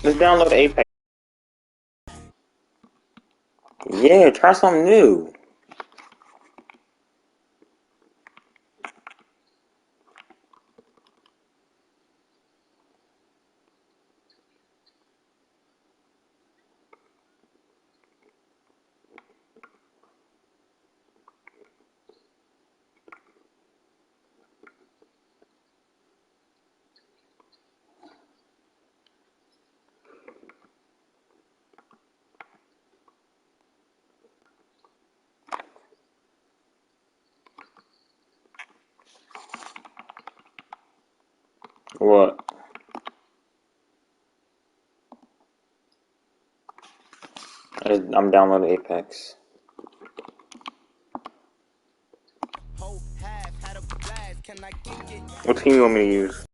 Just download Apex. Yeah, try something new. What? I'm downloading Apex. What team you want me to use?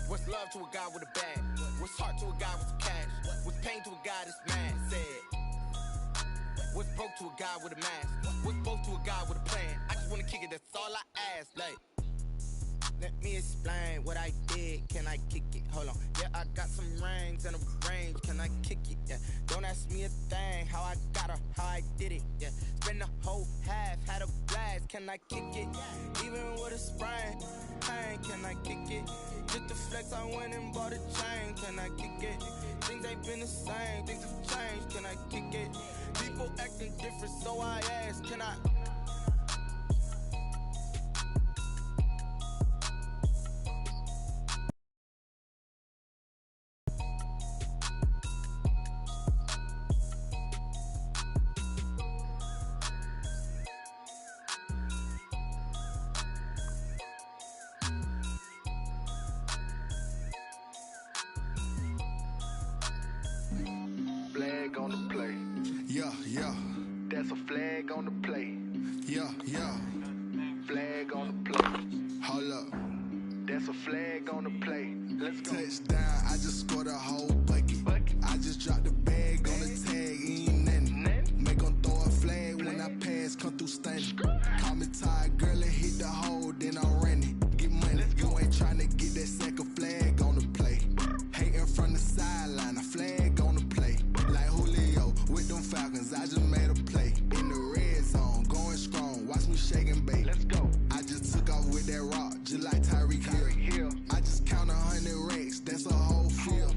What's love to a guy with a bag? What's heart to a guy with some cash? What's pain to a guy that's mad? Said. What's broke to a guy with a mask? What's broke to a guy with a plan? I just wanna kick it, that's all I ask. Like, let me explain what I did. Can I kick it? Hold on. Yeah, I got some rings and a range. Can I kick it? Yeah. Don't ask me a thing. How I got her, how I did it. Yeah. Spend the whole half, had a blast. Can I kick it? Even with a sprain. Pain, can I kick it? Just the flex, I went and bought a chain. Can I kick it? Things ain't been the same. Things have changed. Can I kick it? People acting different, so I ask. Can I? Flag on the play. Yeah, yeah. That's a flag on the play. Yeah, yeah. Flag on the play. Hold up. That's a flag on the play. Let's go. Touchdown, I just scored a whole bucket. I just dropped the bag on the tag, ain't nothing. Make 'em throw a flag when I pass, come through stunning. Call me tired, girl, and hit the hole, then I'm running. Get money, you ain't tryna get that second flag on the play. Hating from the sideline, a flag on the play. Like Julio with them Falcons, I just made a play. In the red zone, going strong, watch me shake and bake. Let's go. I just took off with that rock, just like Tyreek Hill. I just count 100 racks, that's a whole field.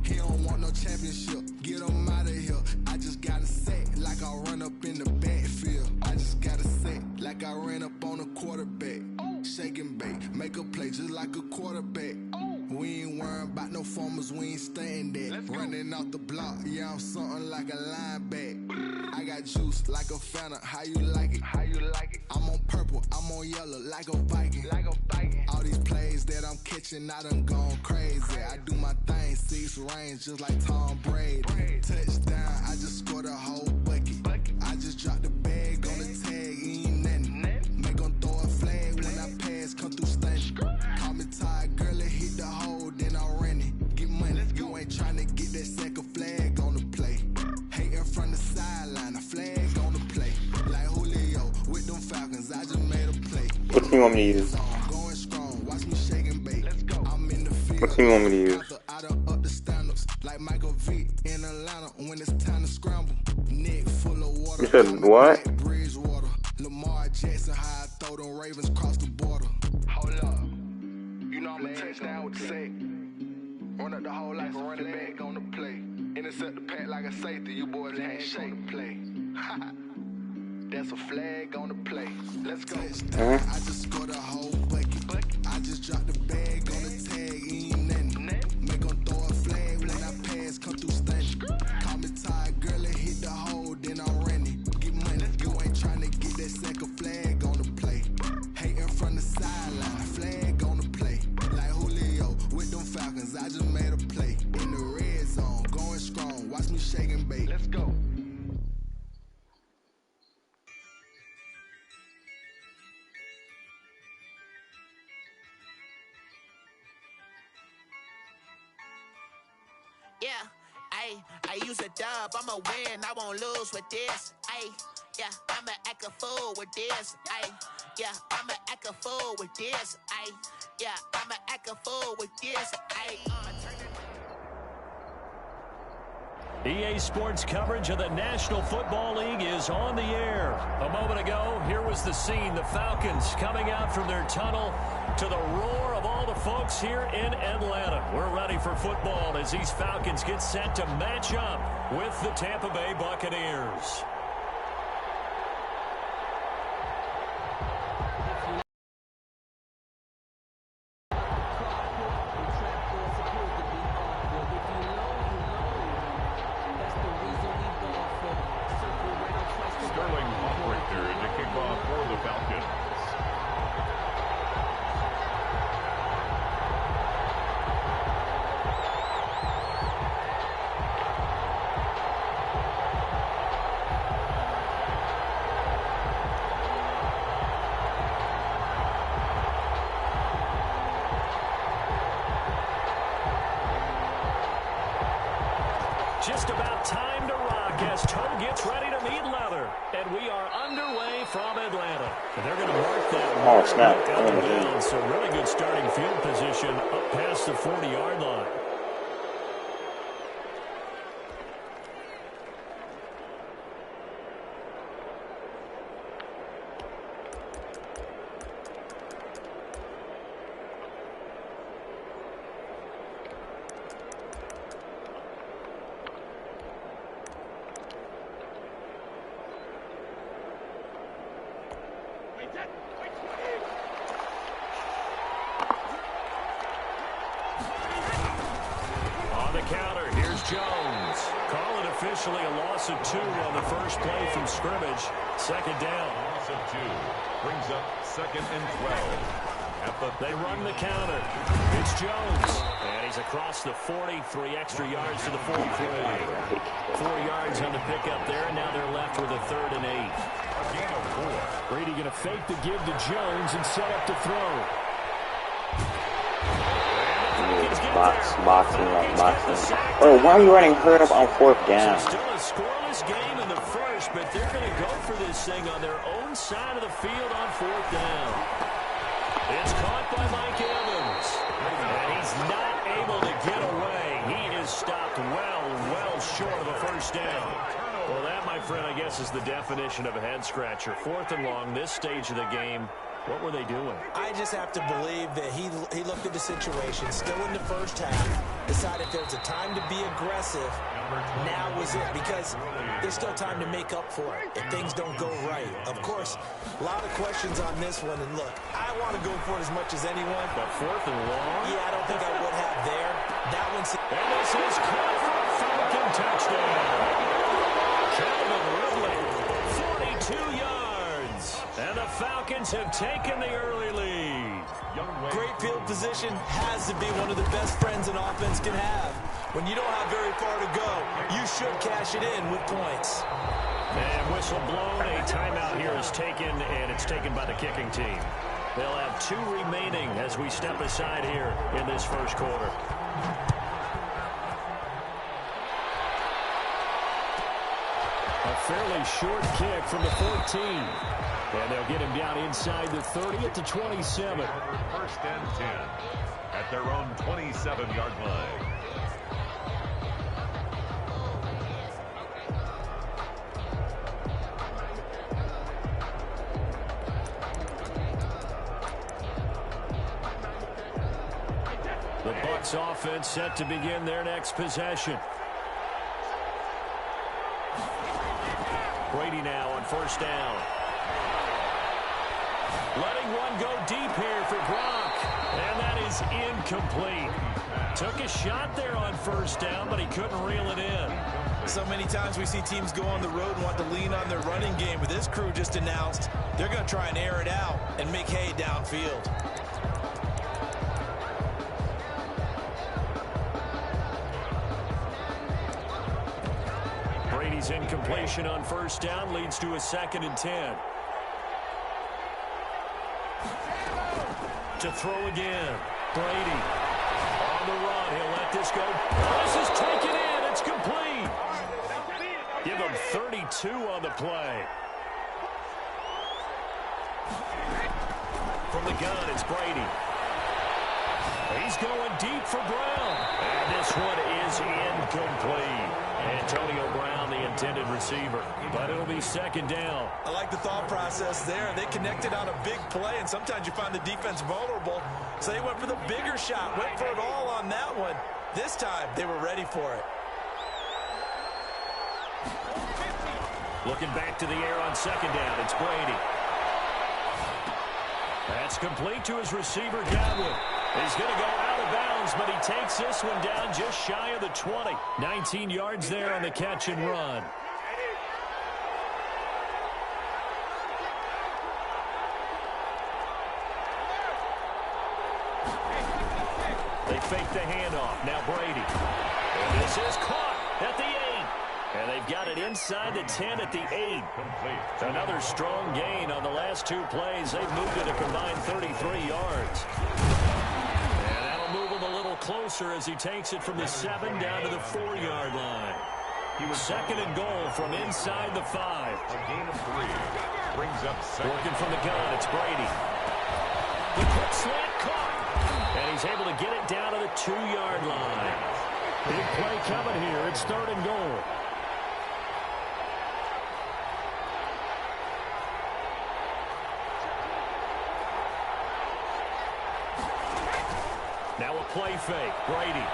He don't want no championship, get him out of here. I just got a set, like I run up in the backfield. I just got a set, like I ran up on a quarterback. Shake and bake, make a play just like a quarterback. We ain't worrying about no formers, we ain't staying there. Running off the block, yeah, I'm something like a lineback. I got juice like a Fanta, how you like it? How you like it? I'm on purple, I'm on yellow, like a Viking. Like a Viking. All these plays that I'm catching, I done gone crazy. I do my thing, 6 range, just like Tom Brady. Touchdown, I just scored a whole bucket. I just dropped the bag on the tag, ain't nothing. Make 'em throw a flag when I pass, come through stunning. Call me tired, girl, and hit the hole, then I'm running. Get money, you ain't tryna get that second flag on the play. Hating from the sideline, a flag on the play. Like Julio with them Falcons, I just made a play. What team you want me to use? Going strong, watch me shake and bake. Let's go. I'm in the field. What team you want me to use? I done up the standards, like Michael Vick in Atlanta when it's time to scramble. Neck full of water. You said what? Bridgewater. Lamar Jackson, how I throw them Ravens cross the border. Hold up. You know I'm a touchdown with the sack. Run up the hole like a running back on the play. Intercept the pack like a safety. You boys ain't shake the play. That's a flag on the play. Let's go. Touchdown, I just scored a whole bucket. I just dropped the bag on the tag, ain't nothing. Make 'em throw a flag when I pass, come through stunning. Call me tired, girl, and hit the hole, then I'm running. Get money, you ain't tryna get that second flag on the play. Hating from the sideline, a flag on the play. Like Julio with them Falcons. Falcons, I just made a play. In the red zone, going strong. Watch me shake and bake. Let's go. Yeah, I use a dub, I'ma win, I won't lose with this, yeah, I'ma act a fool with this, yeah, I'ma act a fool with this, yeah, I'ma act a fool with this, EA Sports coverage of the National Football League is on the air. A moment ago, here was the scene. The Falcons coming out from their tunnel to the roar of all the folks here in Atlanta. We're ready for football as these Falcons get set to match up with the Tampa Bay Buccaneers. Just about time to rock as toe gets ready to meet leather. And we are underway from Atlanta. And they're going to mark that. Oh, snap. Down, so really good starting field position up past the 40-yard line. On the counter, here's Jones. Call it officially a loss of 2 on the first play from scrimmage. Second down. Loss of 2 brings up 2nd and 12. They run the counter. It's Jones. And he's across the 40, 3 extra yards to the 43. 4 yards on the pickup there, and now they're left with a 3rd and 8. A gain of 4. Brady going to fake the give to Jones and set up to throw. Boxing. Oh, why are you running hurry up on 4th down? So still a scoreless game in the first, but they're going to go for this thing on their own side of the field on 4th down. It's caught by Mike Evans. And he's not able to get away. He is stopped well short of a first down. Well, that, my friend, I guess is the definition of a head-scratcher. 4th and long, this stage of the game. What were they doing? I just have to believe that he looked at the situation, still in the first half, decided there's a time to be aggressive. Now was it, because there's still time to make up for it if things don't go right. Of course, a lot of questions on this one, and look, I want to go for it as much as anyone. But 4th and long? Yeah, I don't think I would have there. That one's... And this is caught for a Falcon touchdown. Calvin Ridley, 42 yards. And the Falcons have taken the early lead. Great field position has to be one of the best friends an offense can have. When you don't have very far to go, you should cash it in with points. And whistle blown. A timeout here is taken, and it's taken by the kicking team. They'll have 2 remaining as we step aside here in this first quarter. A fairly short kick from the 14. And they'll get him down inside the 30 at the 27. 1st and 10 at their own 27-yard line. The Bucs offense set to begin their next possession. Brady now on 1st down. Letting one go deep here for Gronk. And that is incomplete. Took a shot there on 1st down, but he couldn't reel it in. So many times we see teams go on the road and want to lean on their running game, but this crew just announced they're going to try and air it out and make hay downfield. Brady's incompletion on first down leads to a 2nd and 10. To throw again. Brady on the run. He'll let this go. This is taken in. It's complete. Give him 32 on the play. From the gun, it's Brady. He's going deep for Brown. And this one is incomplete. Antonio Brown, the intended receiver. But it'll be 2nd down. I like the thought process there. They connected on a big play, and sometimes you find the defense vulnerable. So they went for the bigger shot, went for it all on that one. This time, they were ready for it. Looking back to the air on 2nd down, it's Brady. That's complete to his receiver, Godwin. He's going to go out of bounds, but he takes this one down just shy of the 20. 19 yards there on the catch and run. They fake the handoff. Now Brady. And this is caught at the 8. And they've got it inside the 10 at the 8. Another strong gain on the last 2 plays. They've moved it a combined 33 yards. And that'll move him a little closer as he takes it from the 7 down to the 4-yard line. He was 2nd and goal from inside the 5. A gain of 3. Brings up 2nd. Working from the gun, it's Brady. The quick slant caught. And he's able to get it down to the 2-yard line. Big play coming here. It's 3rd and goal. Now a play fake. Brady.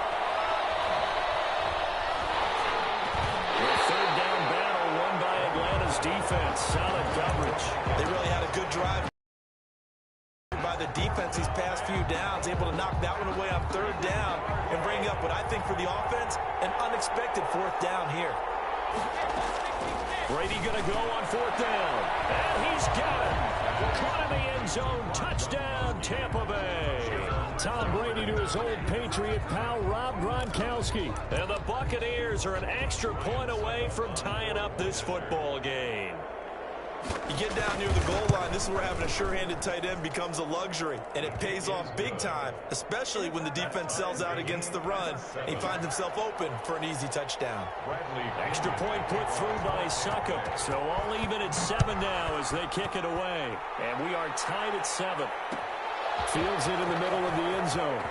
The 3rd down battle won by Atlanta's defense. Solid coverage. They really had a good drive by the defense these past few downs, able to knock that one away on 3rd down and bring up what I think for the offense, an unexpected 4th down here. Brady going to go on 4th down. And he's got it. Caught in the end zone. Touchdown, Tampa Bay. Tom Brady to his old Patriot pal, Rob Gronkowski. And the Buccaneers are an extra point away from tying up this football game. You get down near the goal line, this is where having a sure-handed tight end becomes a luxury, and it pays off big time, especially when the defense sells out against the run, and he finds himself open for an easy touchdown. Extra point put through by Succop, so all even at 7 now as they kick it away. And we are tied at 7. Fields it in the middle of the end zone.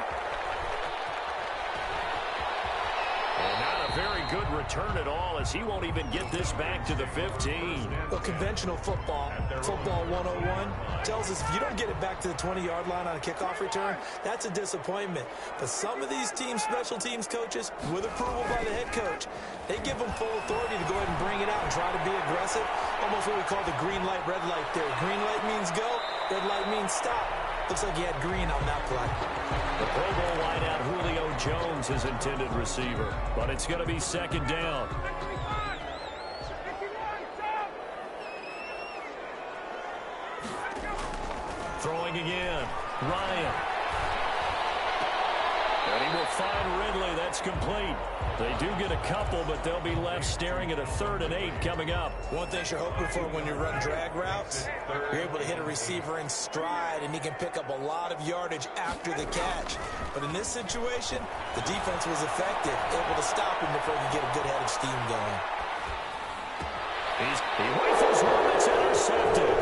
And not a very good return at all, as he won't even get this back to the 15. Well, conventional football 101, tells us if you don't get it back to the 20-yard line on a kickoff return, that's a disappointment. But some of these special teams coaches, with approval by the head coach, they give them full authority to go ahead and bring it out and try to be aggressive. Almost what we call the green light, red light theory. Green light means go, red light means stop. Looks like he had green on that play. The Pro Bowl wideout Julio Jones is intended receiver, but it's going to be 2nd down. Throwing again. Ryan. And he will find Ridley. That's complete. They do get a couple, but they'll be left staring at a 3rd and 8 coming up. One thing you're hoping for when you run drag routes, you're able to hit a receiver in stride, and he can pick up a lot of yardage after the catch. But in this situation, the defense was effective, able to stop him before he could get a good head of steam going. He rifles one that's intercepted.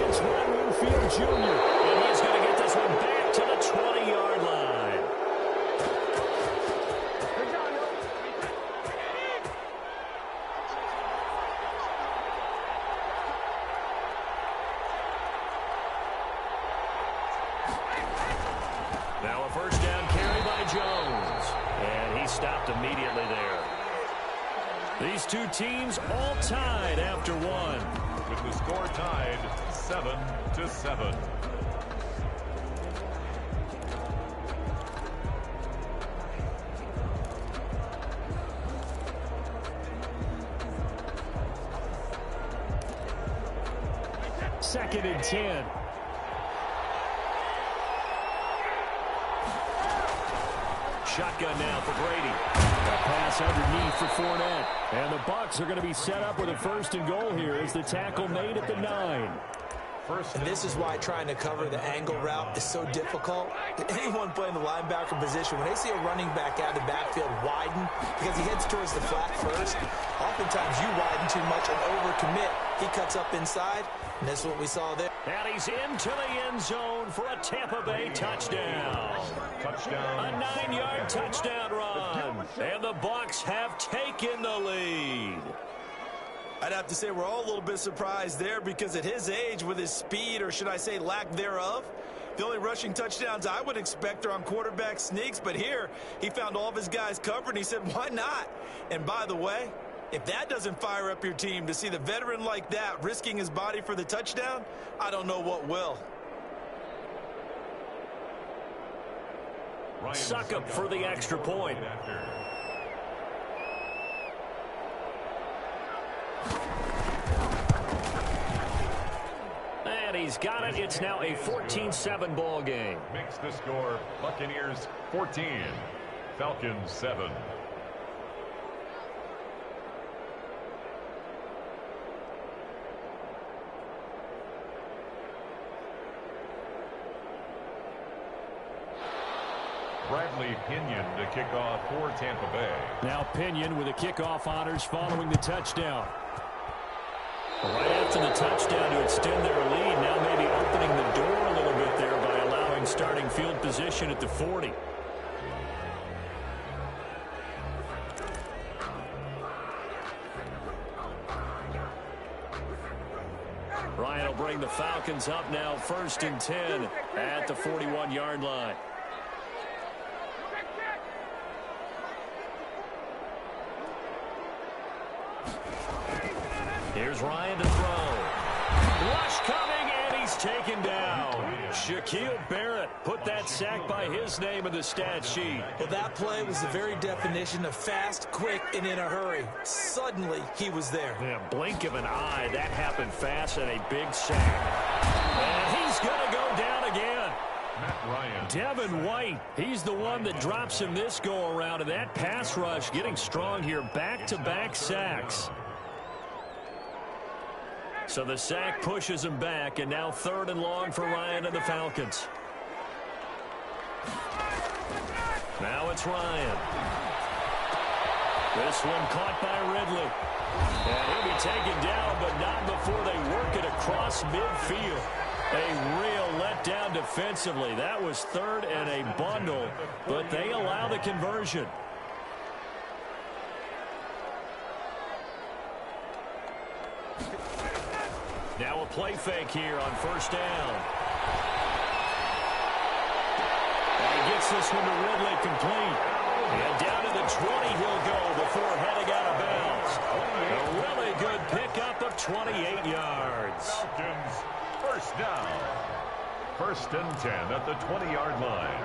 It's Ron Winfield Jr., and he's going to get this one back to the 20-yard line. Now a 1st down carry by Jones, and he stopped immediately there. These two teams all tied after 1. With the score tied 7-7. Second and 10. shotgun now for Brady. A pass underneath for Fournette. And the Bucs are going to be set up with a 1st and goal here as the tackle made at the 9. And this is why trying to cover the angle route is so difficult. Anyone playing the linebacker position, when they see a running back out of the backfield widen because he heads towards the flat first, oftentimes you widen too much and overcommit. He cuts up inside, and that's what we saw there. And he's into the end zone for a Tampa Bay touchdown. Touchdown. A 9-yard touchdown run. And the Bucs have taken the lead. I'd have to say we're all a little bit surprised there because at his age, with his speed, or should I say lack thereof, the only rushing touchdowns I would expect are on quarterback sneaks. But here, he found all of his guys covered, and he said, why not? And by the way, if that doesn't fire up your team to see the veteran like that risking his body for the touchdown, I don't know what will. Succop for the extra point. And he's got it. It's now a 14-7 ball game. Makes the score Buccaneers 14, Falcons 7. Bradley Pinion to kick off for Tampa Bay. Now Pinion with the kickoff honors following the touchdown. Right after the touchdown to extend their lead, now maybe opening the door a little bit there by allowing starting field position at the 40. Ryan will bring the Falcons up now 1st and 10 at the 41-yard line. Here's Ryan to throw. Rush coming, and he's taken down. Shaquille Barrett put that sack by his name in the stat sheet. Well, that play was the very definition of fast, quick, and in a hurry. Suddenly, he was there. Yeah, blink of an eye, that happened fast, and a big sack. And he's going to go down again. Matt Ryan. Devin White, he's the one that drops him this go-around, and that pass rush getting strong here. Back-to-back sacks. So the sack pushes him back, and now 3rd and long for Ryan and the Falcons. Now it's Ryan. This one caught by Ridley. And he'll be taken down, but not before they work it across midfield. A real letdown defensively. That was 3rd and a bundle, but they allow the conversion. Now a play fake here on 1st down. And he gets this one to Ridley complete. And down to the 20 he'll go before heading out of bounds. A really good pickup of 28 yards. Falcons, 1st down. 1st and 10 at the 20-yard line.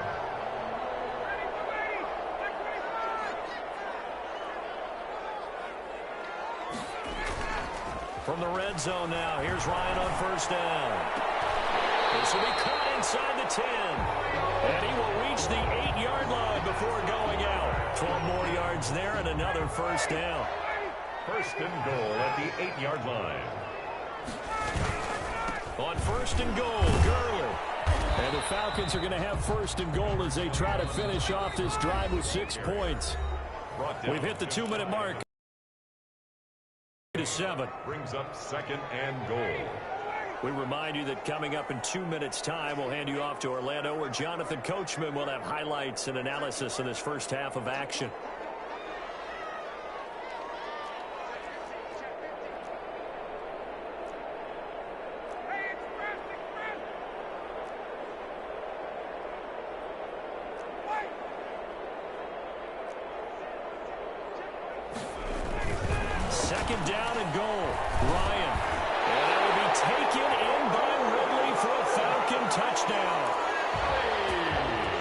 From the red zone now, here's Ryan on 1st down. This will be caught inside the 10. And he will reach the 8-yard line before going out. 12 more yards there and another 1st down. 1st and goal at the 8-yard line. On 1st and goal, Gurley. And the Falcons are going to have 1st and goal as they try to finish off this drive with 6 points. We've hit the 2-minute mark. To 7. Brings up 2nd and goal. We remind you that coming up in 2 minutes' time, we'll hand you off to Orlando, where Jonathan Coachman will have highlights and analysis of this first half of action. Second down and goal. Ryan. And it will be taken in by Ridley for a Falcon touchdown.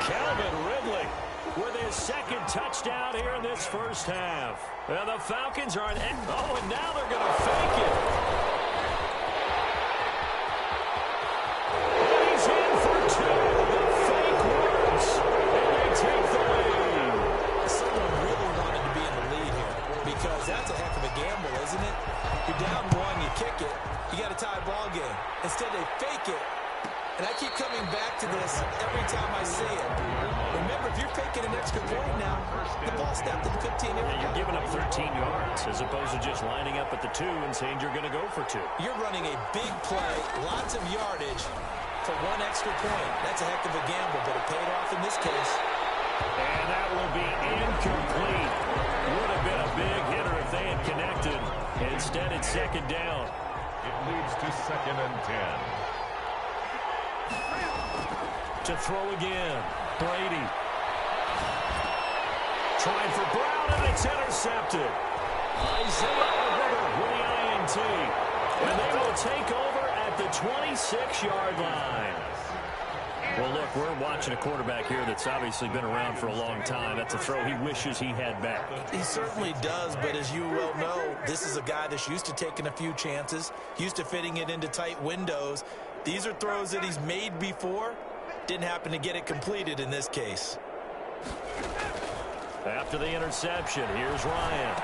Calvin Ridley with his 2nd touchdown here in this first half. And the Falcons are and now they're going to fake it. And he's in for 2. The fake works. And they take the lead. Instead, they fake it. And I keep coming back to this every time I see it. Remember, if you're faking an extra point now, the ball snapped at the 15-yard line. You're giving up 13 yards as opposed to just lining up at the 2 and saying you're going to go for 2. You're running a big play, lots of yardage for one extra point. That's a heck of a gamble, but it paid off in this case. And that will be incomplete. Would have been a big hitter if they had connected. Instead, it's second down. It leads to 2nd and 10. To throw again. Brady. Trying for Brown, and it's intercepted. Isaiah with the INT. And they will take over at the 26-yard line. Well, look, we're watching a quarterback here that's obviously been around for a long time. That's a throw he wishes he had back. He certainly does, but as you well know, this is a guy that's used to taking a few chances, used to fitting it into tight windows. These are throws that he's made before. Didn't happen to get it completed in this case. After the interception, here's Ryan.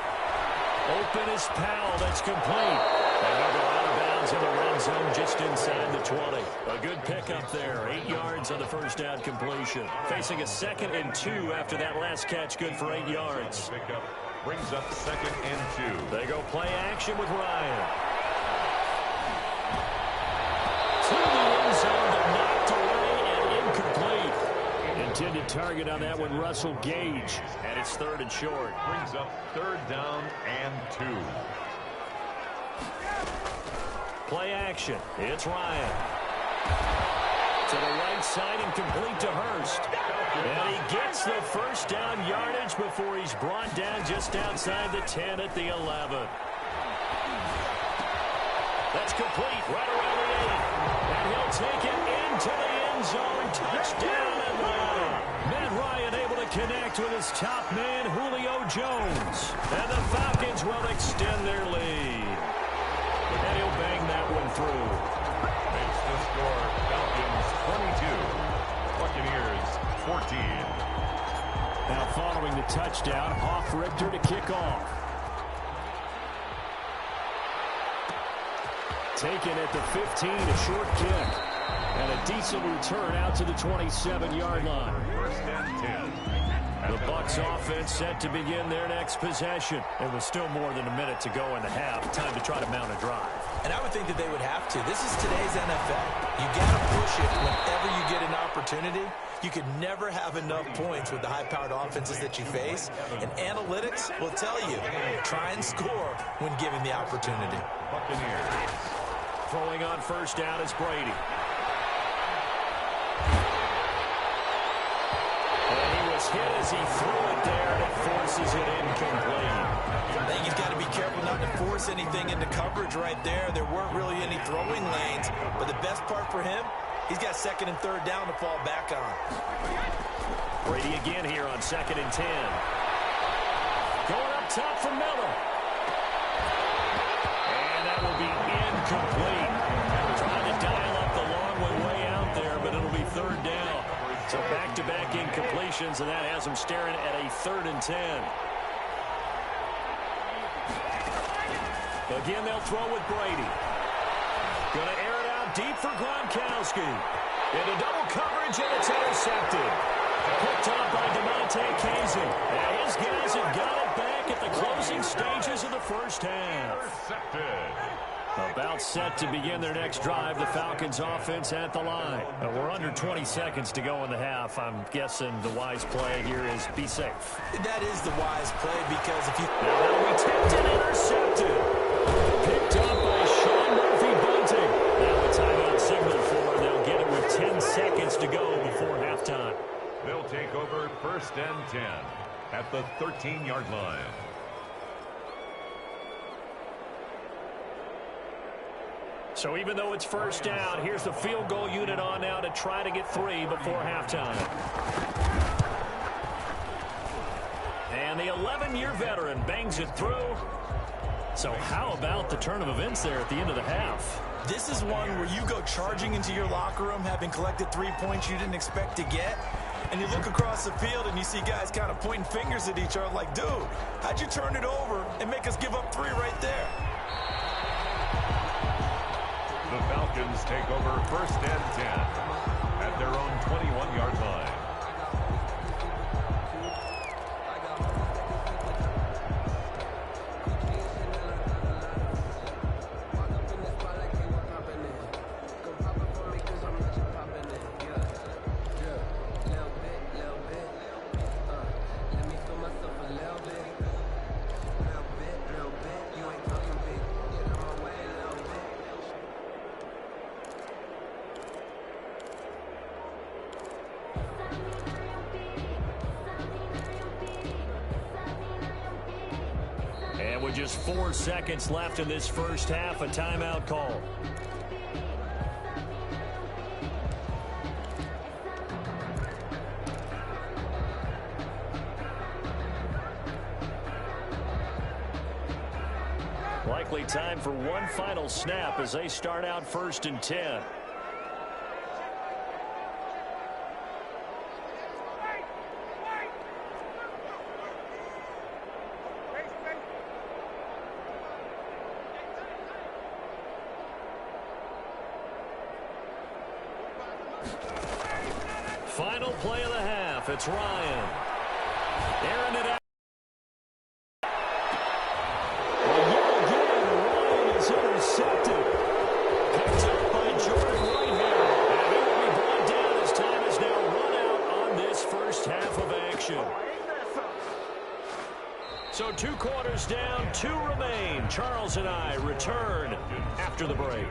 Open is Powell. That's complete. And they'll go out of bounds in the red zone just inside the 20. A good pickup there. 8 yards on the first down completion. Facing a 2nd and 2 after that last catch. Good for 8 yards. Pickup brings up 2nd and 2. They go play action with Ryan. To the end zone, but knocked away and incomplete. Intended target on that one, Russell Gage. And it's 3rd and short. Brings up 3rd down and 2. Play action. It's Ryan. To the right side and complete to Hurst. And he gets the first down yardage before he's brought down just outside the 10 at the 11. That's complete right around the 8. And he'll take it into the end zone. Touchdown Atlanta. Matt Ryan able to connect with his top man, Julio Jones. And the Falcons will extend their lead. And he'll bang that one through. Makes the score Falcons 22, Buccaneers 14. Now following the touchdown, Hoff Richter to kick off. Taken at the 15, a short kick. And a decent return out to the 27-yard line. 1st and 10. The Bucs offense set to begin their next possession. It was still more than a minute to go in the half. Time to try to mount a drive. And I would think that they would have to. This is today's NFL. You got to push it whenever you get an opportunity. You could never have enough points with the high-powered offenses that you face. And analytics will tell you, try and score when given the opportunity. Buccaneers. Throwing on first down is Brady. And he was hit as he threw it there, and it forces it incomplete. I think he's got to be careful not to force anything into coverage right there. There weren't really any throwing lanes, but the best part for him, he's got 2nd and 3rd down to fall back on. Brady again here on 2nd and 10. Going up top for Miller. And that will be incomplete. Trying to dial up the long one way out there, but it'll be 3rd down. So back-to-back incompletions, and that has him staring at a 3rd and 10. Again, they'll throw with Brady. Going to air it out deep for Gronkowski. Into double coverage, and it's intercepted. Picked up by DeMonte Casey. And his guys have got it back at the closing stages of the first half. Intercepted. About set to begin their next drive, the Falcons offense at the line. We're under 20 seconds to go in the half. I'm guessing the wise play here is be safe. That is the wise play because if you... Now that'll be tipped and intercepted. Picked up by Sean Murphy-Bunting. Now a timeout signal for, and they'll get it with 10 seconds to go before halftime. They'll take over 1st and 10 at the 13-yard line. So even though it's first down, here's the field goal unit on now to try to get 3 before halftime. And the 11-year veteran bangs it through. So how about the turn of events there at the end of the half? This is one where you go charging into your locker room having collected 3 points you didn't expect to get. And you look across the field and you see guys kind of pointing fingers at each other like, dude, how'd you turn it over and make us give up 3 right there? The Falcons take over 1st and 10 at their own 21-yard line. And with just 4 seconds left in this first half, a timeout call. Likely time for one final snap as they start out 1st and 10. Final play of the half. It's Ryan. Airing it out. Ryan is intercepted. Picked up by Jordan Whitehead. And he will be brought down as time is now run out on this first half of action. So 2 quarters down, 2 remain. Charles and I return after the break.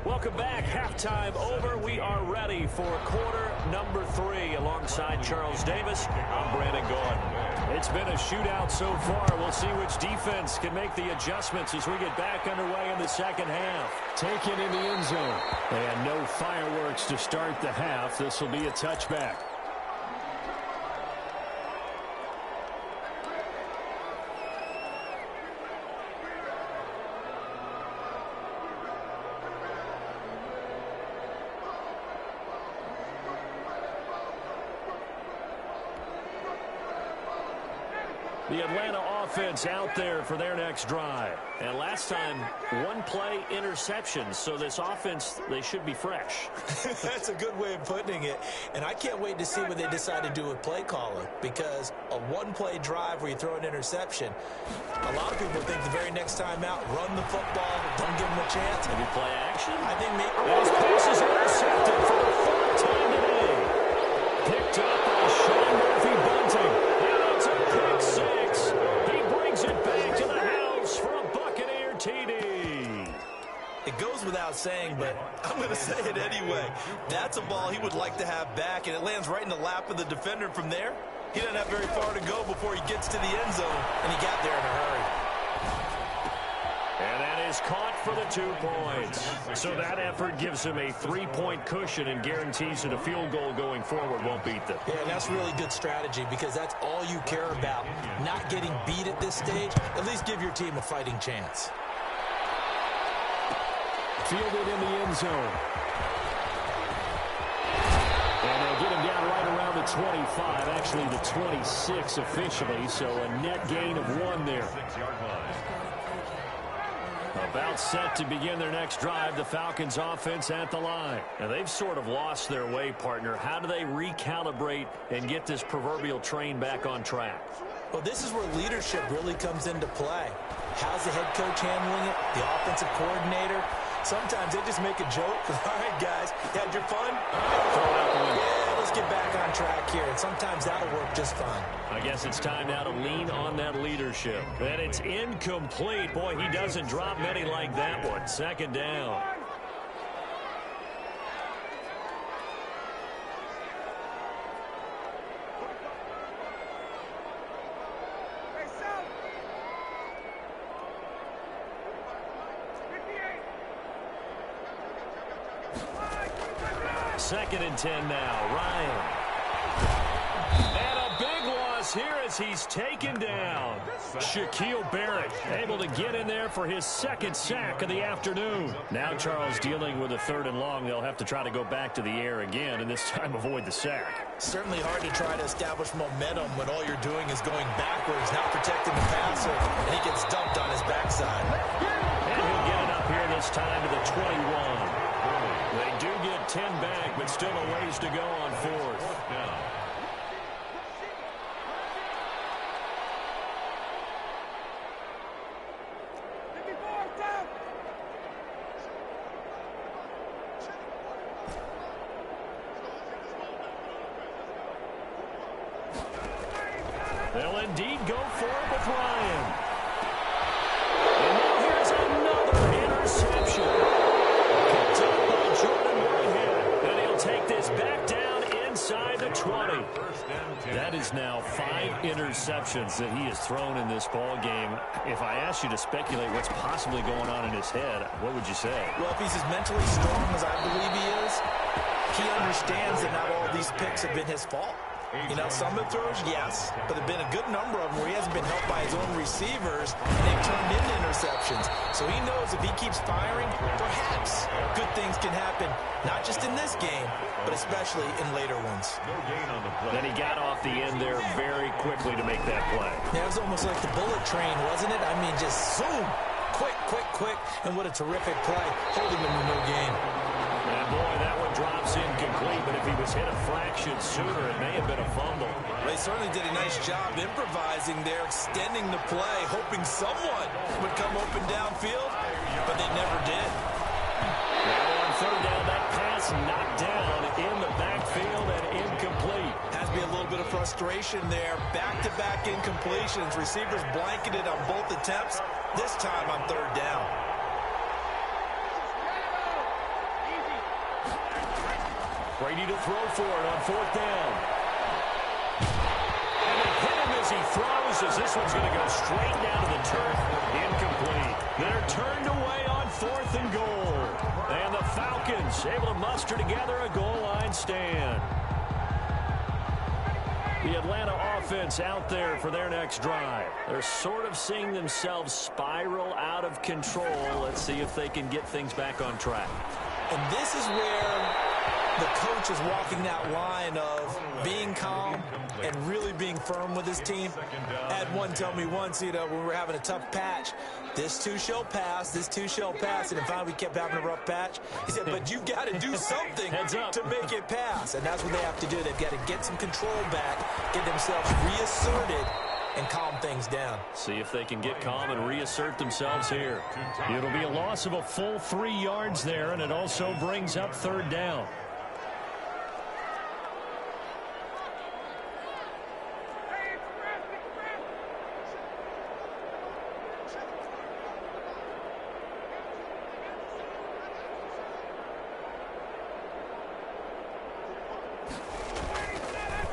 Welcome back. Halftime over. We are ready for quarter number 3. Alongside Charles Davis, I'm Brandon Gordon. It's been a shootout so far. We'll see which defense can make the adjustments as we get back underway in the second half. Taken in the end zone. And no fireworks to start the half. This will be a touchback. The Atlanta offense out there for their next drive. And last time, 1-play interception. So this offense, they should be fresh. That's a good way of putting it. And I can't wait to see what they decide to do with play calling. Because a 1-play drive where you throw an interception, a lot of people think the very next time out, run the football, don't give them a chance. Maybe play action? I think maybe. Those passes are intercepted for the 4th time today. Picked up by Sean Murphy-Bunting. And it's a pick 6. He brings it back to the house for a Buccaneer TD. It goes without saying, but I'm going to say it anyway. That's a ball he would like to have back, and it lands right in the lap of the defender from there. He doesn't have very far to go before he gets to the end zone, and he got there in a hurry. And that is caught for the 2 points. So that effort gives him a 3-point cushion and guarantees that a field goal going forward won't beat them. Yeah, and that's really good strategy because that's all you care about. Not getting beat at this stage, at least give your team a fighting chance. Fielded in the end zone. And they'll get him down right around the 25, actually the 26 officially, so a net gain of 1 there. About set to begin their next drive, the Falcons offense at the line. And they've sort of lost their way, partner. How do they recalibrate and get this proverbial train back on track? Well, this is where leadership really comes into play. How's the head coach handling it? The offensive coordinator? Sometimes they just make a joke. All right, guys, you had your fun? All right, throw it out the window. Yeah, let's get back on track here. And sometimes that'll work just fine. I guess it's time now to lean on that leadership. And it's incomplete. Boy, he doesn't drop many like that one. 2nd down. Second and 10 now. Ryan. And a big loss here as he's taken down. Shaquille Barrett able to get in there for his 2nd sack of the afternoon. Now Charles dealing with a 3rd and long. They'll have to try to go back to the air again and this time avoid the sack. Certainly hard to try to establish momentum when all you're doing is going backwards, not protecting the passer, and he gets dumped on his backside. And he'll get it up here in the this time to the 21. They do get 10 back, but still a ways to go on fourth. They'll indeed go for it with Ryan. And now here's another interception. Picked up by Jordan Whitehead. And he'll take this back down inside the 20. That is now 5 interceptions that he has thrown in this ball game. If I asked you to speculate what's possibly going on in his head, what would you say? Well, if he's as mentally strong as I believe he is, he understands that not all these picks have been his fault. You know, some of the throws, yes, but there have been a good number of them where he hasn't been helped by his own receivers, and they've turned into interceptions. So he knows if he keeps firing, perhaps good things can happen, not just in this game, but especially in later ones. No gain on the play. Then he got off the end there very quickly to make that play. Yeah, it was almost like the bullet train, wasn't it? I mean, just zoom, quick, and what a terrific play, holding them to no gain. And boy, that one drops incomplete, but if he was hit a fraction sooner, it may have been a fumble. They certainly did a nice job improvising there, extending the play, hoping someone would come open downfield, but they never did. Now on third down, that pass knocked down in the backfield and incomplete. Has to be a little bit of frustration there. Back-to-back incompletions. Receivers blanketed on both attempts, this time on third down. Brady to throw for it on fourth down. And they hit him as he throws, as this one's going to go straight down to the turf. Incomplete. They're turned away on fourth and goal. And the Falcons able to muster together a goal line stand. The Atlanta offense out there for their next drive. They're sort of seeing themselves spiral out of control. Let's see if they can get things back on track. And this is where the coach is walking that line of being calm and really being firm with his team. I had one tell me once, you know, when we were having a tough patch, this too shall pass, this too shall pass. And finally we kept having a rough patch. He said, but you got to do something to make it pass. And that's what they have to do. They've got to get some control back, get themselves reasserted, and calm things down. See if they can get calm and reassert themselves here. It'll be a loss of a full 3 yards there, and it also brings up third down.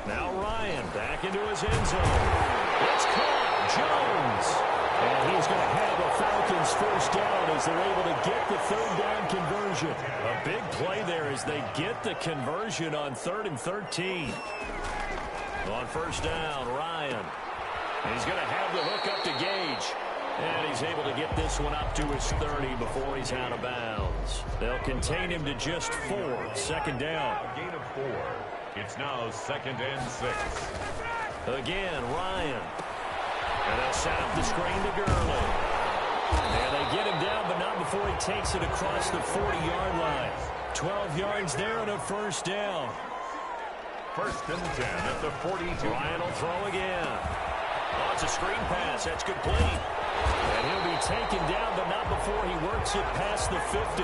Now Ryan back into his end zone. It's caught. Jones. And he's going to have a Falcons first down as they're able to get the third down conversion. A big play there as they get the conversion on 3rd and 13. On first down, Ryan. He's going to have the hook up to Gage. And he's able to get this one up to his 30 before he's out of bounds. They'll contain him to just 4. Second down. A gain of 4. It's now 2nd and 6. Again, Ryan. And they'll set up the screen to Gurley. And they get him down, but not before he takes it across the 40-yard line. 12 yards there and a first down. 1st and 10 at the 42. Ryan will throw again. Oh, it's a screen pass. That's complete. And he'll be taken down, but not before he works it past the 50.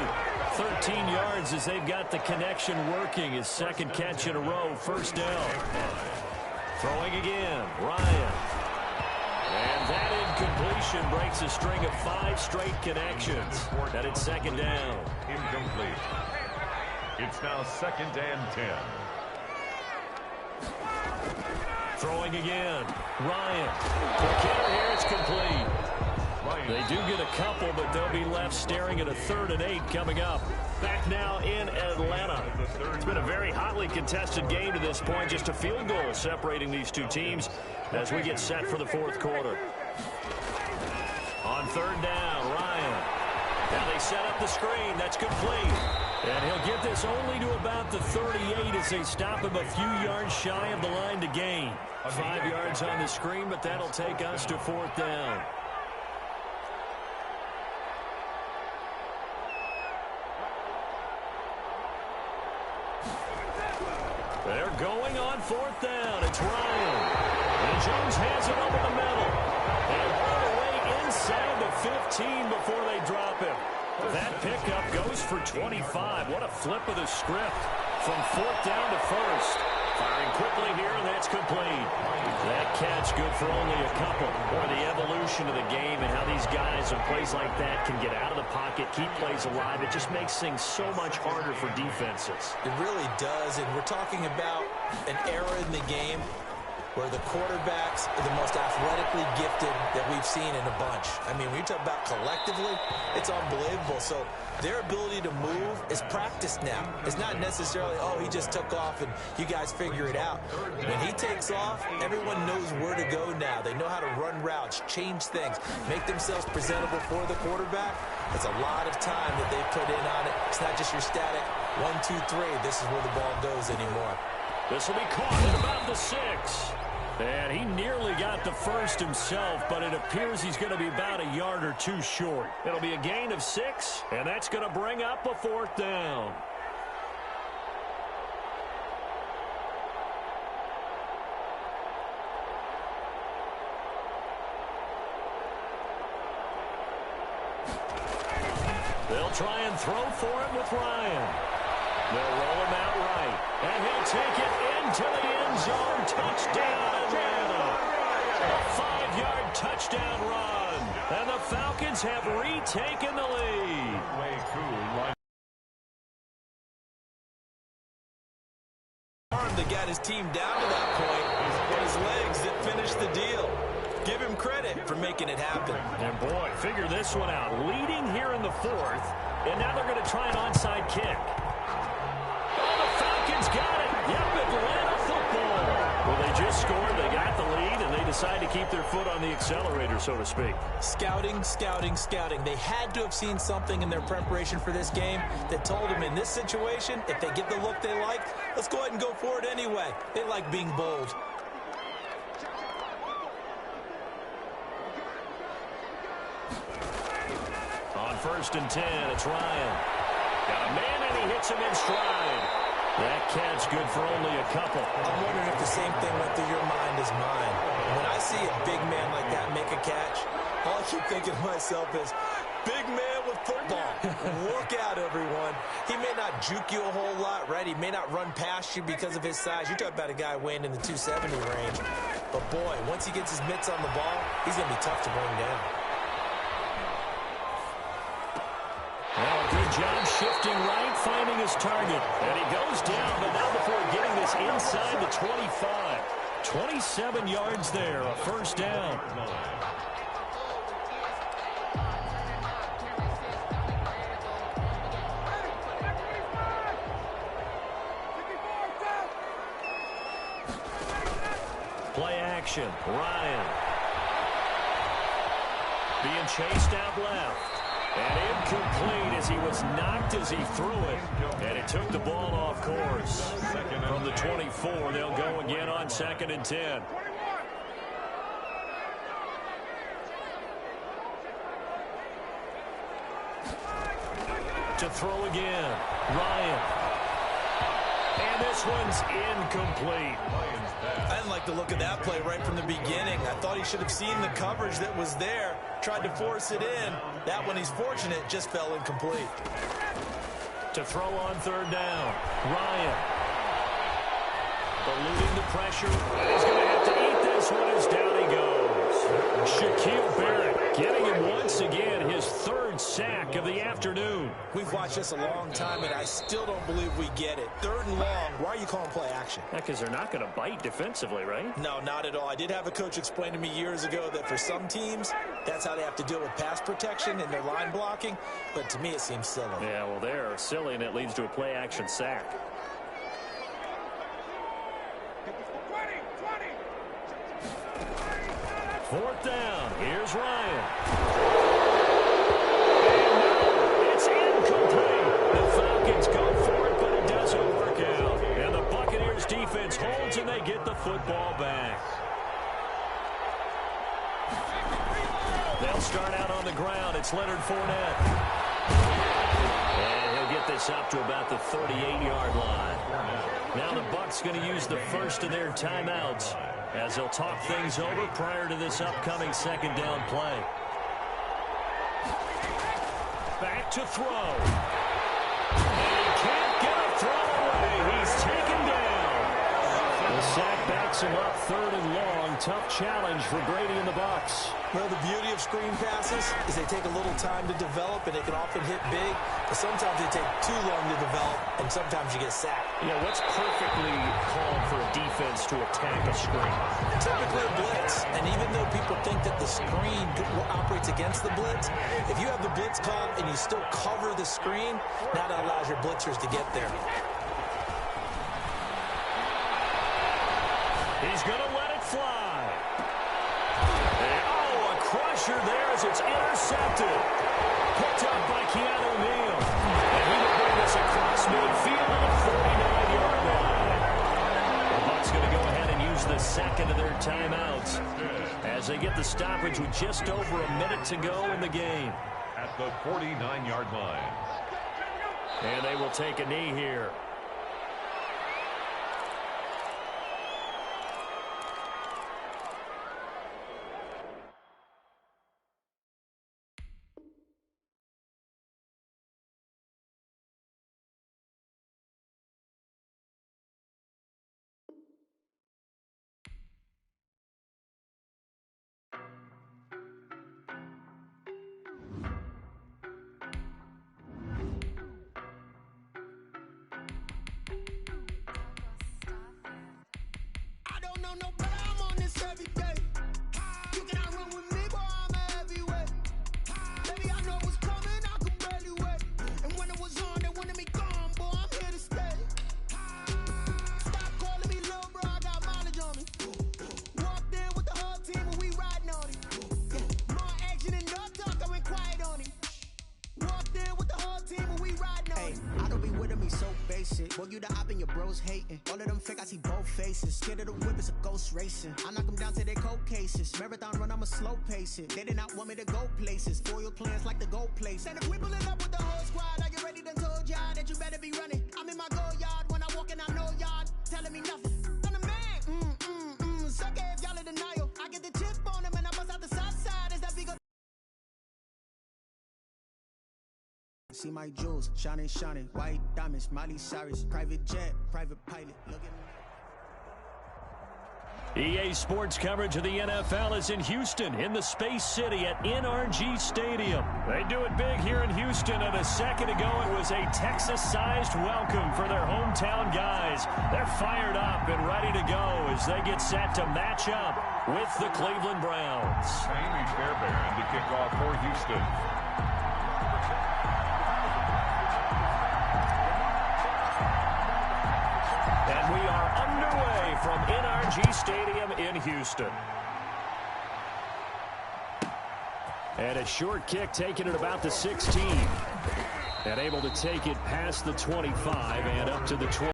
13 yards as they've got the connection working. His second catch in a row, first down. Throwing again, Ryan. And that incompletion breaks a string of 5 straight connections. That it's second down. Incomplete. It's now 2nd and 10. Throwing again, Ryan. Quick hitter here, it's complete. They do get a couple, but they'll be left staring at a 3rd and 8 coming up. Back now in Atlanta. It's been a very hotly contested game to this point. Just a field goal separating these two teams as we get set for the 4th quarter. On 3rd down, Ryan. Now they set up the screen. That's complete. And he'll get this only to about the 38 as they stop him a few yards shy of the line to gain. 5 yards on the screen, but that'll take us to 4th down. Going on 4th down. It's Ryan. And Jones has it over the middle. And all the way inside the 15 before they drop him. That pickup goes for 25. What a flip of the script from 4th down to 1st. Firing quickly here, and that's complete. That catch good for only a couple. Or the evolution of the game and how these guys in plays like that can get out of the pocket, keep plays alive. It just makes things so much harder for defenses. It really does, and we're talking about an era in the game where the quarterbacks are the most athletically gifted that we've seen in a bunch. I mean, when you talk about collectively, it's unbelievable. So their ability to move is practiced now. It's not necessarily, oh, he just took off and you guys figure it out. When he takes off, everyone knows where to go now. They know how to run routes, change things, make themselves presentable for the quarterback. It's a lot of time that they put in on it. It's not just your static 1, 2, 3. This is where the ball goes anymore. This will be caught at about the 6. And he nearly got the first himself, but it appears he's going to be about a yard or two short. It'll be a gain of 6, and that's going to bring up a 4th down. They'll try and throw for it with Ryan. They'll roll him out right, and he'll take it into the end zone. Touchdown, Atlanta. A 5-yard touchdown run, and the Falcons have retaken the lead. That got his team down to that point, but his legs that finished the deal. Give him credit for making it happen. And boy, figure this one out. Leading here in the 4th, and now they're going to try an onside kick. Got it. Yep, Atlanta football. Well, they just scored. They got the lead, and they decide to keep their foot on the accelerator, so to speak. Scouting, scouting, scouting. They had to have seen something in their preparation for this game that told them in this situation, if they get the look they like, let's go ahead and go for it anyway. They like being bold. On 1st and 10, it's Ryan. Got a man, and he hits him in stride. That catch good for only a couple. I'm wondering if the same thing went through your mind as mine. When I see a big man like that make a catch, all I keep thinking to myself is, big man with football. Look out, everyone. He may not juke you a whole lot, right? He may not run past you because of his size. You're talking about a guy weighing in the 270 range. But, boy, once he gets his mitts on the ball, he's going to be tough to bring down. Well, good job shifting right, finding his target. And he goes down, but not before getting this inside the 25. 27 yards there, a 1st down. Play action, Ryan. Being chased out left. And incomplete as he was knocked as he threw it. And it took the ball off course. From the 24, they'll go again on 2nd and 10. To throw again, Ryan. And this one's incomplete. I didn't like the look of that play right from the beginning. I thought he should have seen the coverage that was there, tried to force it in. That one, he's fortunate, just fell incomplete. To throw on 3rd down, Ryan. Eluding the pressure, and he's going to have to eat this one as down he goes. Shaquille Barrett getting him once again, his 3rd sack of the afternoon. We've watched this a long time, and I still don't believe we get it. 3rd and long, why are you calling play action? Because they're not going to bite defensively, right? No, not at all. I did have a coach explain to me years ago that for some teams, that's how they have to deal with pass protection and their line blocking, but to me it seems silly. Yeah, well, they're silly, and it leads to a play action sack. 4th down. Here's Ryan. And it's incomplete. The Falcons go for it, but it doesn't work out. And the Buccaneers defense holds, and they get the football back. They'll start out on the ground. It's Leonard Fournette. And he'll get this up to about the 38-yard line. Now the Bucs going to use the first of their timeouts as they'll talk things over prior to this upcoming second down play. Back to throw. And he can't get a throw away. He's taken down. The sack backs him up, third and long. Tough challenge for Brady and the Bucs. Well, the beauty of screen passes is they take a little time to develop, and they can often hit big. But sometimes they take too long to develop, and sometimes you get sacked. Yeah, what's perfectly called for a defense to attack a screen? Typically a blitz. And even though people think that the screen operates against the blitz, if you have the blitz called and you still cover the screen, now that allows your blitzers to get there. He's going to let it fly. And, oh, a crusher there as it's intercepted. Picked up by Keanu Neal. And he will bring this across midfield to the 49-yard line. The Bucs going to go ahead and use the second of their timeouts as they get the stoppage with just over a minute to go in the game. At the 49-yard line. And they will take a knee here. Boy, you the op and your bros hating. All of them fake, I see both faces. Scared of the whip, it's a ghost racing. I knock them down to their cold cases. Marathon run, I'ma slow pace it. They did not want me to go places. Foil plans like the go place. And if we pulling up with the whole squad, are you ready? Done told y'all that you better be running. I'm in my go yard when I walk in, I know y'all telling me nothing. I'm the man. Suck it if y'all in denial. I get the chip on them and I bust out the south side. Is that big? See my jewels, shining, shining, white diamonds, Miley Cyrus, private jet, private pilot, look at me. EA Sports coverage of the NFL is in Houston, in the Space City at NRG Stadium. They do it big here in Houston, and a second ago it was a Texas-sized welcome for their hometown guys. They're fired up and ready to go as they get set to match up with the Cleveland Browns. Amy Fairbairn to kick off for Houston. And we are underway from NRG Stadium in Houston. And a short kick taken at about the 16. And able to take it past the 25 and up to the 20.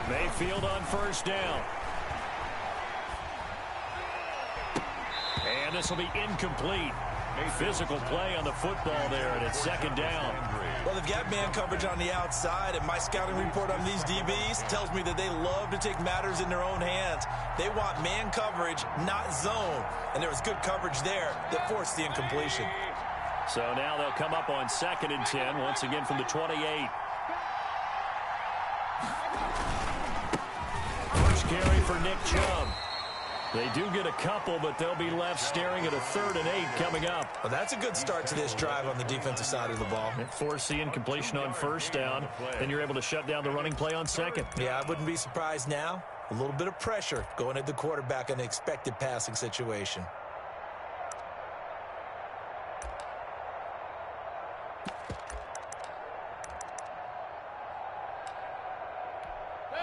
Mayfield on first down. And this will be incomplete. Physical play on the football there, and it's second down. Well, they've got man coverage on the outside, and my scouting report on these DBs tells me that they love to take matters in their own hands. They want man coverage, not zone. And there was good coverage there that forced the incompletion. So now they'll come up on 2nd and 10, once again from the 28. First carry for Nick Chubb. They do get a couple, but they'll be left staring at a 3rd and 8 coming up. Well, that's a good start to this drive on the defensive side of the ball. Force the incompletion on first down, then you're able to shut down the running play on second. Yeah, I wouldn't be surprised now. A little bit of pressure going at the quarterback in the expected passing situation.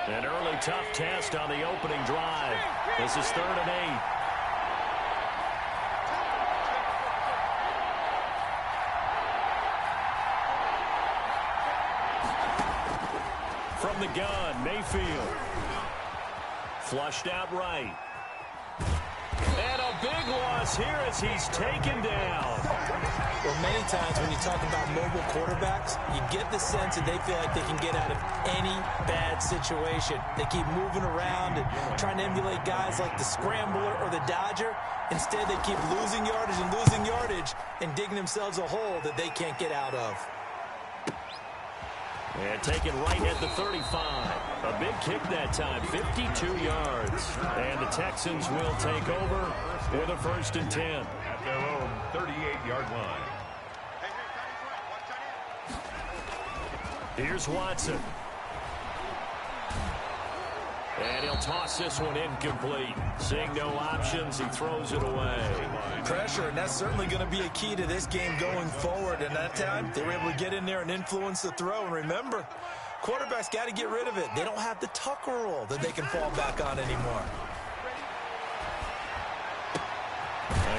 An early tough test on the opening drive. This is 3rd and 8. From the gun, Mayfield. Flushed out right. And a big loss here as he's taken down. Well, many times when you talk about mobile quarterbacks, you get the sense that they feel like they can get out of any bad situation. They keep moving around and trying to emulate guys like the Scrambler or the Dodger. Instead, they keep losing yardage and digging themselves a hole that they can't get out of. And taken right at the 35. A big kick that time, 52 yards. And the Texans will take over with a 1st and 10. At their own 38-yard line. Here's Watson. And he'll toss this one incomplete. Seeing no options, he throws it away. Pressure, and that's certainly going to be a key to this game going forward. And that time, they were able to get in there and influence the throw. And remember, quarterbacks got to get rid of it. They don't have the Tucker rule that they can fall back on anymore.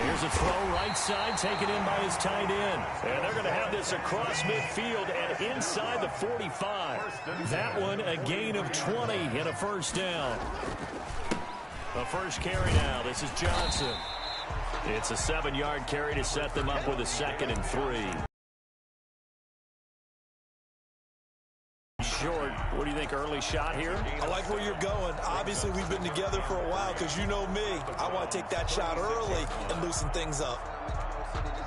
Here's a throw right side, taken in by his tight end. And they're going to have this across midfield and inside the 45. That one a gain of 20 and a 1st down. The first carry now. This is Johnson. It's a 7-yard carry to set them up with a 2nd and 3. Short. What do you think, early shot here? I like where you're going. Obviously, we've been together for a while because you know me. I want to take that shot early and loosen things up.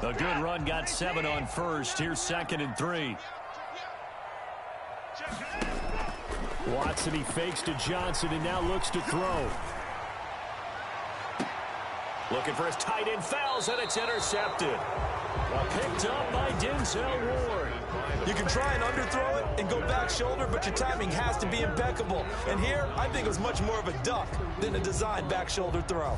A good run, got 7 on 1st. Here's 2nd and 3. Watson, he fakes to Johnson and now looks to throw. Looking for his tight end, fouls, and it's intercepted. Picked up by Denzel Ward. You can try and underthrow it and go back shoulder, but your timing has to be impeccable. And here, I think it was much more of a duck than a designed back shoulder throw.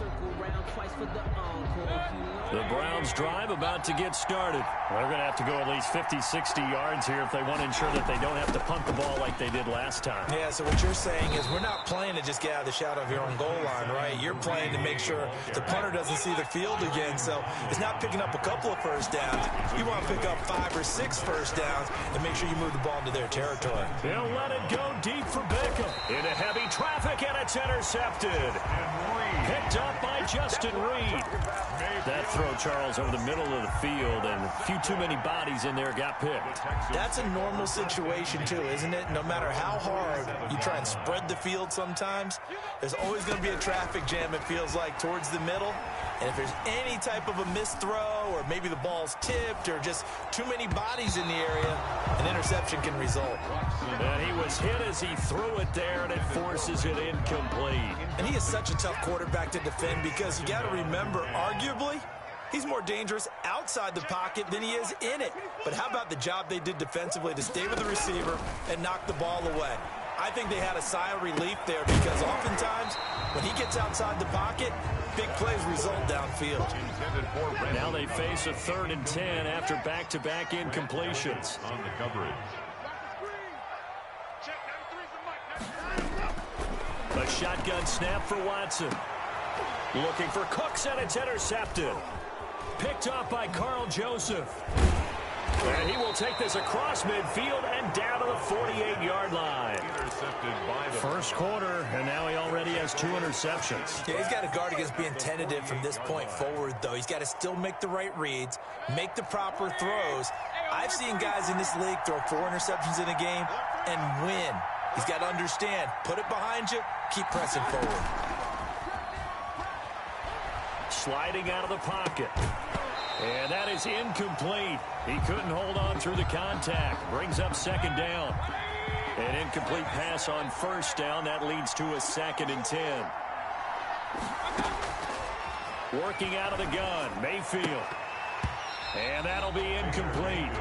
The Browns drive about to get started. They're going to have to go at least 50, 60 yards here if they want to ensure that they don't have to punt the ball like they did last time. Yeah, so what you're saying is we're not playing to just get out of the shadow of your own goal line, right? You're playing to make sure the punter doesn't see the field again. So it's not picking up a couple of 1st downs. You want to pick up 5 or 6 1st downs and make sure you move the ball into their territory. They'll let it go deep for Beckham. Into heavy traffic, and it's intercepted. Picked up by Justin Reed. That throw, Charles, over the middle of the field, and a few too many bodies in there got picked. That's a normal situation, too, isn't it? No matter how hard you try and spread the field sometimes, there's always going to be a traffic jam, it feels like, towards the middle. And if there's any type of a missed throw or maybe the ball's tipped or just too many bodies in the area, an interception can result. And he was hit as he threw it there, and it forces it incomplete. And he is such a tough quarterback to defend because you got to remember, arguably, he's more dangerous outside the pocket than he is in it. But how about the job they did defensively to stay with the receiver and knock the ball away? I think they had a sigh of relief there because oftentimes when he gets outside the pocket, big plays result downfield. Now they face a 3rd and 10 after back-to-back incompletions. On the coverage. A shotgun snap for Watson. Looking for Cooks, and it's intercepted. Picked up by Carl Joseph. And he will take this across midfield and down to the 48-yard line. Intercepted by the first quarter, and now he already has 2 interceptions. Yeah, he's got to guard against being tentative from this point forward, though. He's got to still make the right reads, make the proper throws. I've seen guys in this league throw 4 interceptions in a game and win. He's got to understand, put it behind you, keep pressing forward. Sliding out of the pocket. And that is incomplete. He couldn't hold on through the contact. Brings up 2nd down. An incomplete pass on 1st down. That leads to a 2nd and 10. Working out of the gun, Mayfield. And that'll be incomplete.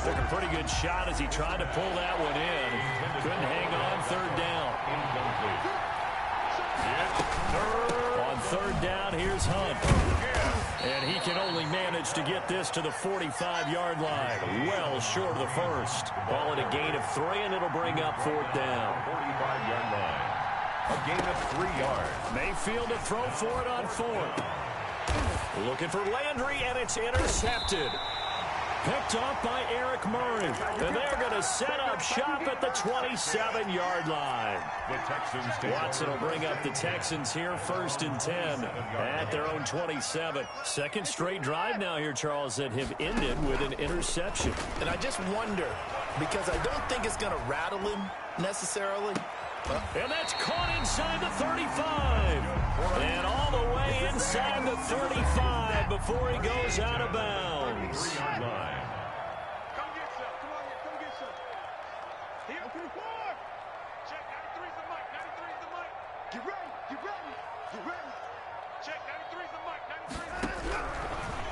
Took a pretty good shot as he tried to pull that one in. Couldn't hang on 3rd down. On third down, here's Hunt. And he can only manage to get this to the 45-yard line. Well short of the first. Call it a gain of 3, and it'll bring up fourth down. 45-yard line. A gain of 3 yards. Mayfield to throw for it on fourth. Looking for Landry, and it's intercepted. Picked off by Eric Murray. And they're going to set up shop at the 27-yard line. The Texans take Watson will bring up the Texans here, 1st and 10 at their own 27. Second straight drive now here, Charles, that have ended with an interception. And I just wonder, because I don't think it's going to rattle him necessarily. And that's caught inside the 35. And all the way inside the 35 before he goes out of bounds.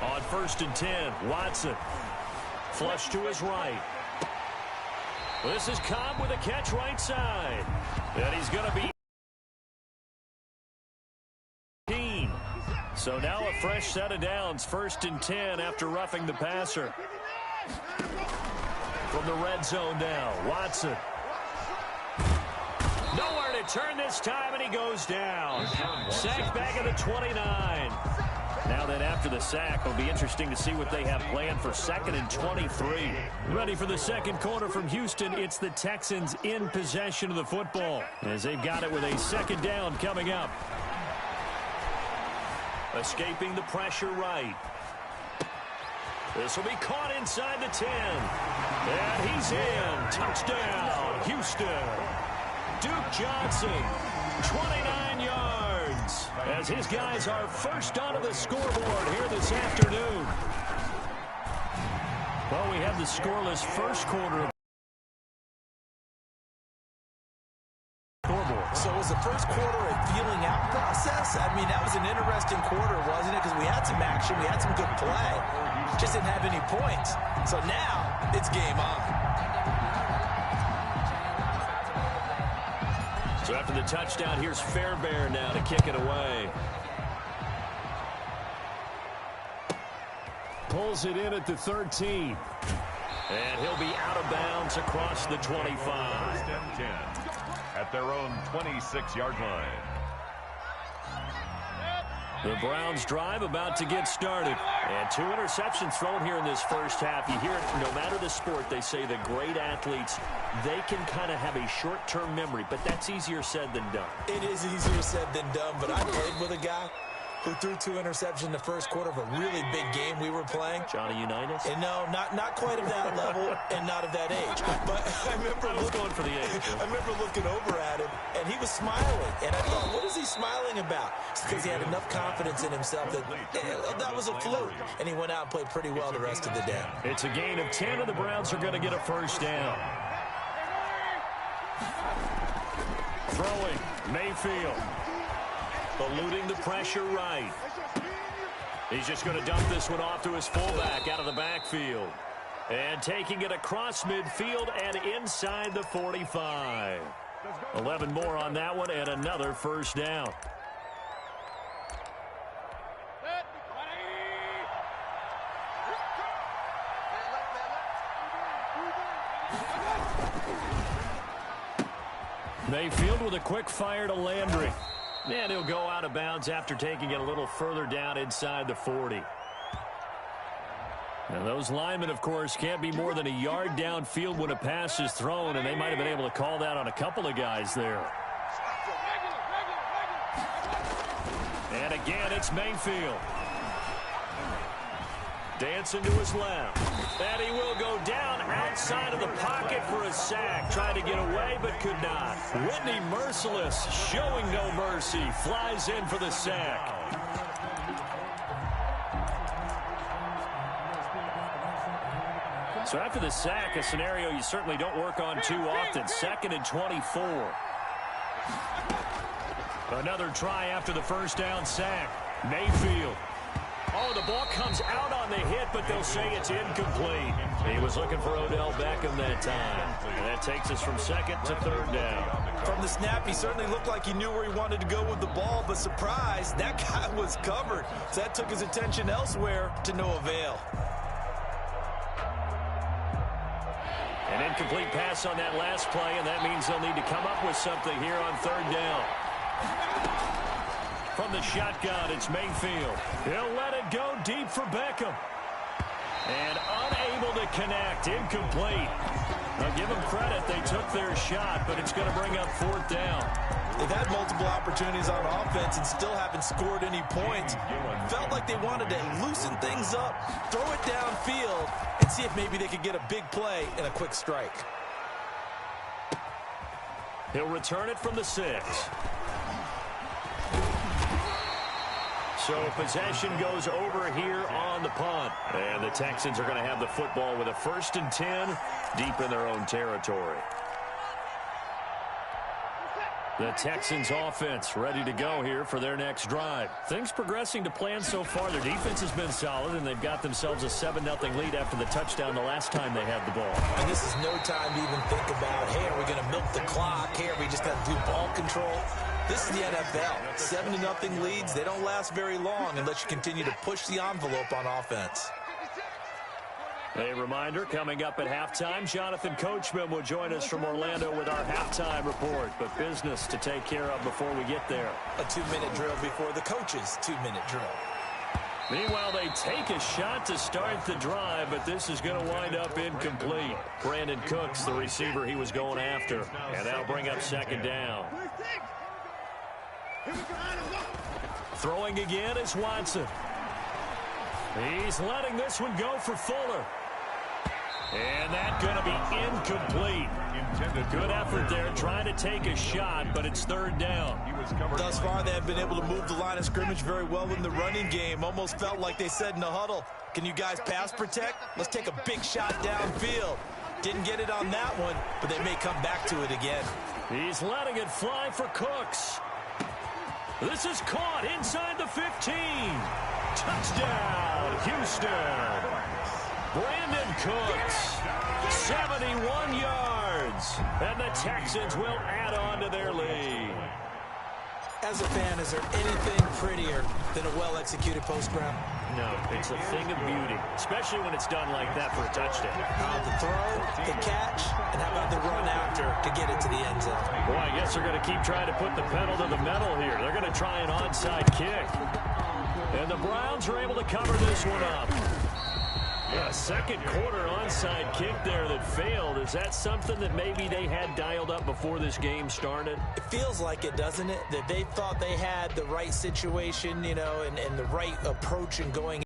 On 1st and 10, Watson. Flush to his right. This is Cobb with a catch right side. And he's going to be so now a fresh set of downs, 1st and 10 after roughing the passer. From the red zone now, Watson. Nowhere to turn this time, and he goes down. Sacked back at the 29. Now then, after the sack, it'll be interesting to see what they have planned for 2nd and 23. Ready for the second quarter from Houston. It's the Texans in possession of the football as they've got it with a second down coming up. Escaping the pressure right. This will be caught inside the 10. And he's in. Touchdown, Houston. Duke Johnson, 29 yards. As his guys are first onto the scoreboard here this afternoon. Well, we have the scoreless first quarter. So was the first quarter a feeling out process? I mean, that was an interesting quarter, wasn't it? Because we had some action, we had some good play. Just didn't have any points. So now it's game on. So after the touchdown, here's Fairbairn now to kick it away. Pulls it in at the 13. And he'll be out of bounds across the 25. 1st and 10 at their own 26-yard line. The Browns drive about to get started. And 2 interceptions thrown here in this first half. You hear it, no matter the sport, they say the great athletes, they can kind of have a short-term memory, but that's easier said than done. It is easier said than done, but I played with a guy who threw 2 interceptions in the first quarter of a really big game we were playing. Johnny Unitas? And no, not quite of that level and not of that age. But I remember going for the age. I remember looking over at him, and he was smiling. And I thought, what is he smiling about? It's because he had enough confidence in himself that that was a fluke. And he went out and played pretty well the rest of the day. It's a gain of 10, and the Browns are going to get a first down. Throwing, Mayfield. Eluding the pressure right. He's just going to dump this one off to his fullback out of the backfield. And taking it across midfield and inside the 45. 11 more on that one and another first down. Mayfield with a quick fire to Landry. And he'll go out of bounds after taking it a little further down inside the 40. And those linemen, of course, can't be more than a yard downfield when a pass is thrown, and they might have been able to call that on a couple of guys there. And again, it's Mayfield. Dancing to his left. And he will go down outside of the pocket for a sack. Tried to get away, but could not. Whitney Merciless, showing no mercy, flies in for the sack. So after the sack, a scenario you certainly don't work on too often. 2nd and 24. Another try after the first down sack. Mayfield. Oh, the ball comes out on the hit, but they'll say it's incomplete. He was looking for Odell Beckham that time. And that takes us from second to third down. From the snap, he certainly looked like he knew where he wanted to go with the ball, but surprise, that guy was covered. So that took his attention elsewhere to no avail. An incomplete pass on that last play, and that means they'll need to come up with something here on third down. From the shotgun, it's Mayfield. He'll let it go deep for Beckham. And unable to connect, incomplete. Now give them credit, they took their shot, but it's going to bring up fourth down. They've had multiple opportunities on offense and still haven't scored any points. Felt like they wanted to loosen things up, throw it downfield, and see if maybe they could get a big play and a quick strike. He'll return it from the 6. So possession goes over here on the punt. And the Texans are going to have the football with a 1st and 10 deep in their own territory. The Texans offense ready to go here for their next drive. Things progressing to plan so far. Their defense has been solid, and they've got themselves a 7-0 lead after the touchdown the last time they had the ball. And this is no time to even think about, hey, are we going to milk the clock? Hey, are we just going to do ball control? This is the NFL. 7-0 leads, they don't last very long unless you continue to push the envelope on offense. A reminder, coming up at halftime, Jonathan Coachman will join us from Orlando with our halftime report. But business to take care of before we get there. A 2-minute drill before the coach's 2-minute drill. Meanwhile, they take a shot to start the drive, but this is going to wind up incomplete. Brandon Cooks, the receiver he was going after. And that'll bring up second down. Throwing again is Watson. He's letting this one go for Fuller. And that's going to be incomplete. Good effort there trying to take a shot, but it's third down. Thus far, they have been able to move the line of scrimmage very well in the running game. Almost felt like they said in the huddle, can you guys pass protect? Let's take a big shot downfield. Didn't get it on that one, but they may come back to it again. He's letting it fly for Cooks. This is caught inside the 15. Touchdown, Houston. Brandon Cooks, 71 yards. And the Texans will add on to their lead. As a fan, is there anything prettier than a well-executed post route? No, it's a thing of beauty, especially when it's done like that for a touchdown. The throw, the catch, and how about the run after to get it to the end zone? Boy, I guess they're going to keep trying to put the pedal to the metal here. They're going to try an onside kick. And the Browns are able to cover this one up. A second quarter onside kick there that failed. Is that something that maybe they had dialed up before this game started? It feels like it, doesn't it? That they thought they had the right situation, you know, and the right approach in going